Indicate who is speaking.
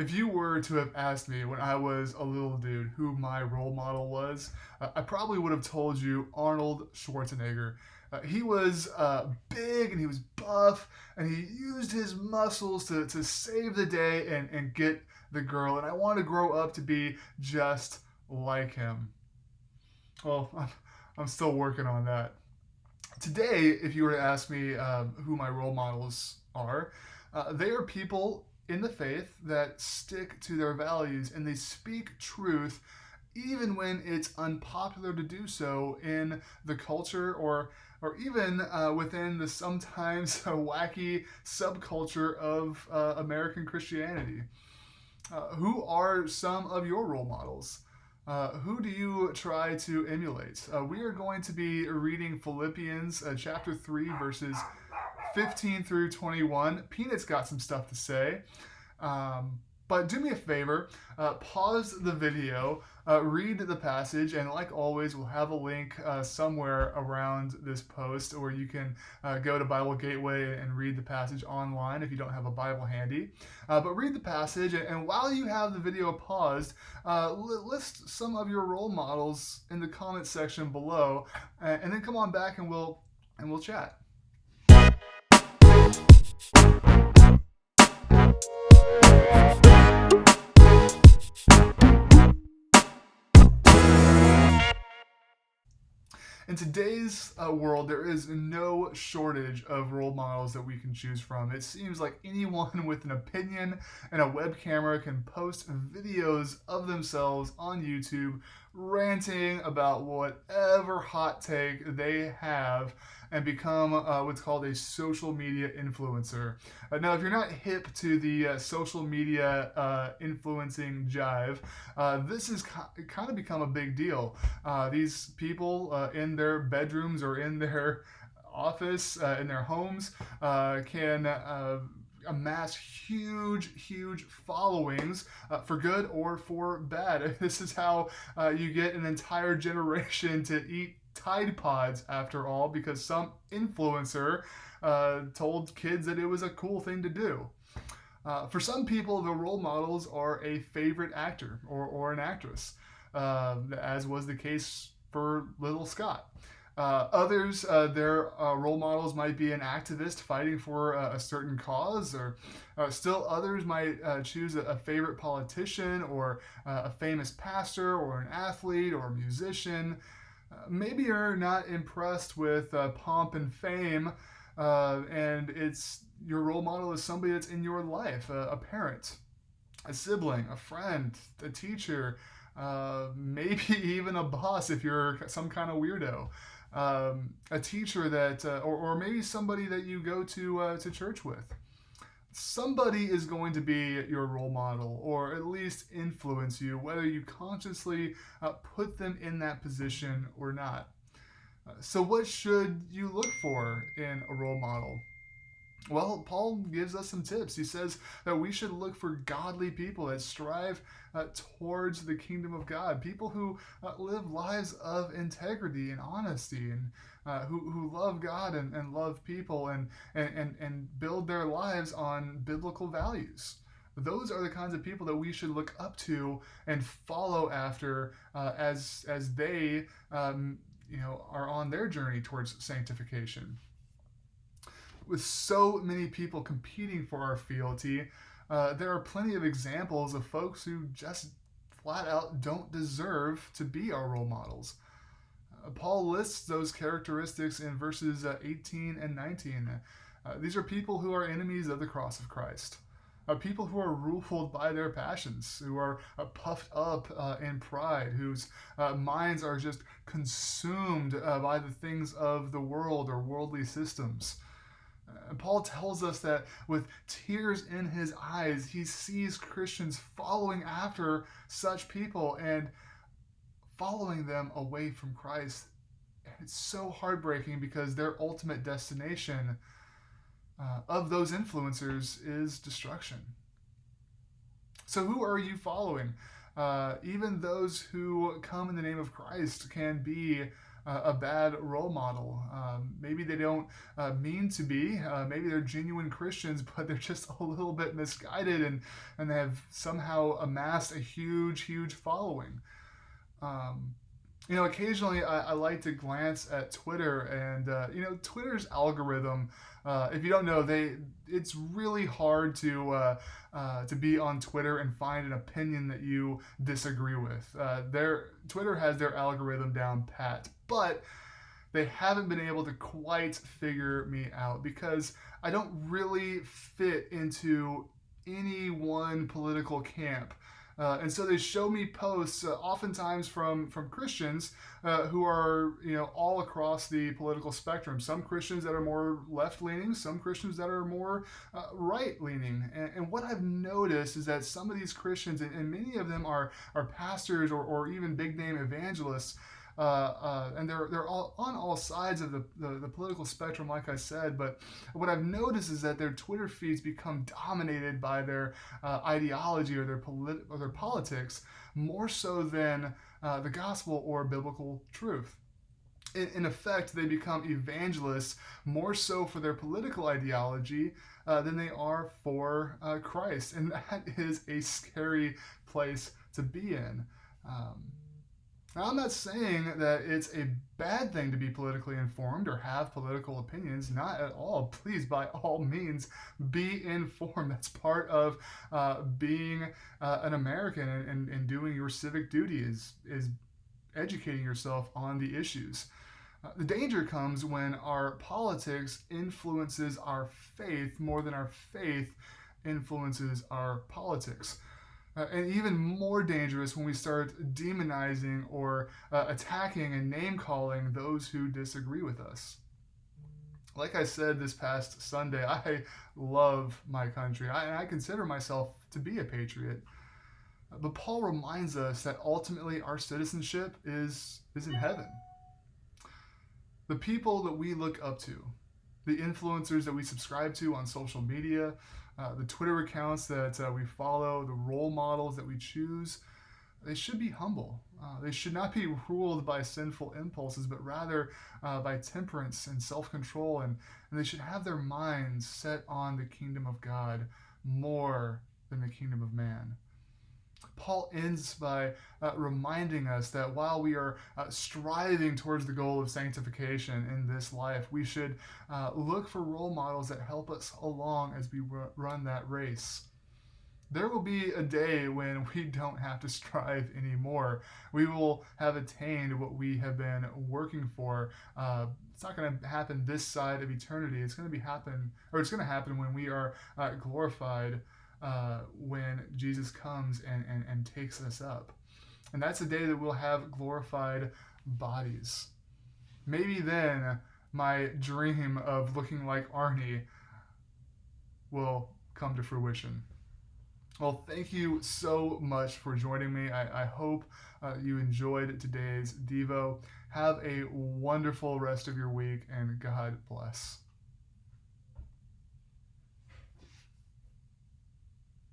Speaker 1: If you were to have asked me when I was a little dude who my role model was, I probably would have told you Arnold Schwarzenegger. He was big and he was buff and he used his muscles to save the day and get the girl. And I wanted to grow up to be just like him. Well, I'm still working on that. Today, if you were to ask me who my role models are, they are people in the faith that stick to their values and they speak truth even when it's unpopular to do so in the culture or even within the sometimes wacky subculture of American Christianity. Who are some of your role models? Who do you try to emulate? We are going to be reading Philippians chapter 3, verses 15 through 21. Peanut's got some stuff to say. But do me a favor, pause the video, read the passage, and like always, we'll have a link somewhere around this post, or you can go to Bible Gateway and read the passage online if you don't have a Bible handy. But read the passage, and while you have the video paused, list some of your role models in the comments section below, and then come on back and we'll chat. In today's world, there is no shortage of role models that we can choose from. It seems like anyone with an opinion and a web camera can post videos of themselves on YouTube ranting about whatever hot take they have and become what's called a social media influencer. Now, if you're not hip to the social media influencing jive, this has kind of become a big deal. These people in their bedrooms or in their office, in their homes, can amass huge followings for good or for bad. This is how you get an entire generation to eat Tide Pods, after all, because some influencer told kids that it was a cool thing to do. For some people, the role models are a favorite actor or an actress, as was the case for little Scott. Others, their role models might be an activist fighting for a certain cause, or still others might choose a favorite politician or a famous pastor or an athlete or a musician. Maybe you're not impressed with pomp and fame, and it's your role model is somebody that's in your life, a parent, a sibling, a friend, a teacher, maybe even a boss if you're some kind of weirdo, a teacher that, or maybe somebody that you go to church with. Somebody is going to be your role model, or at least influence you, whether you consciously put them in that position or not. So, what should you look for in a role model? Well, Paul gives us some tips. He says that we should look for godly people that strive towards the kingdom of God, people who live lives of integrity and honesty, and who love God and love people and build their lives on biblical values. Those are the kinds of people that we should look up to and follow after as they are on their journey towards sanctification. With so many people competing for our fealty, there are plenty of examples of folks who just flat out don't deserve to be our role models. Paul lists those characteristics in verses 18 and 19. These are people who are enemies of the cross of Christ. People who are ruled by their passions, who are puffed up in pride, whose minds are just consumed by the things of the world or worldly systems. And Paul tells us that with tears in his eyes, he sees Christians following after such people and following them away from Christ. And it's so heartbreaking because their ultimate destination of those influencers is destruction. So who are you following? Even those who come in the name of Christ can be a bad role model. Maybe they don't mean to be. Maybe they're genuine Christians, but they're just a little bit misguided, and they have somehow amassed a huge, huge following. Um, Occasionally I like to glance at Twitter, and Twitter's algorithm. If you don't know, it's really hard to be on Twitter and find an opinion that you disagree with. Twitter has their algorithm down pat, but they haven't been able to quite figure me out because I don't really fit into any one political camp. And so they show me posts, oftentimes from Christians who are all across the political spectrum. Some Christians that are more left leaning, some Christians that are more right leaning. And what I've noticed is that some of these Christians, and many of them are pastors or even big name evangelists. And they're all on all sides of the political spectrum, like I said. But what I've noticed is that their Twitter feeds become dominated by their ideology or their politics more so than the gospel or biblical truth. In effect, they become evangelists more so for their political ideology than they are for Christ, and that is a scary place to be in. Now, I'm not saying that it's a bad thing to be politically informed or have political opinions. Not at all. Please, by all means, be informed. That's part of being an American and doing your civic duty is educating yourself on the issues. The danger comes when our politics influences our faith more than our faith influences our politics. And even more dangerous when we start demonizing or attacking and name-calling those who disagree with us. Like I said this past Sunday, I love my country. I consider myself to be a patriot. But Paul reminds us that ultimately our citizenship is in heaven. The people that we look up to, the influencers that we subscribe to on social media, the Twitter accounts that we follow, the role models that we choose, they should be humble. They should not be ruled by sinful impulses, but rather by temperance and self-control, and they should have their minds set on the kingdom of God more than the kingdom of man. Paul ends by reminding us that while we are striving towards the goal of sanctification in this life, we should look for role models that help us along as we run that race. There will be a day when we don't have to strive anymore. We will have attained what we have been working for. It's not going to happen this side of eternity. It's going to happen when we are glorified. When Jesus comes and takes us up. And that's the day that we'll have glorified bodies. Maybe then my dream of looking like Arnie will come to fruition. Well, thank you so much for joining me. I hope you enjoyed today's Devo. Have a wonderful rest of your week, and God bless.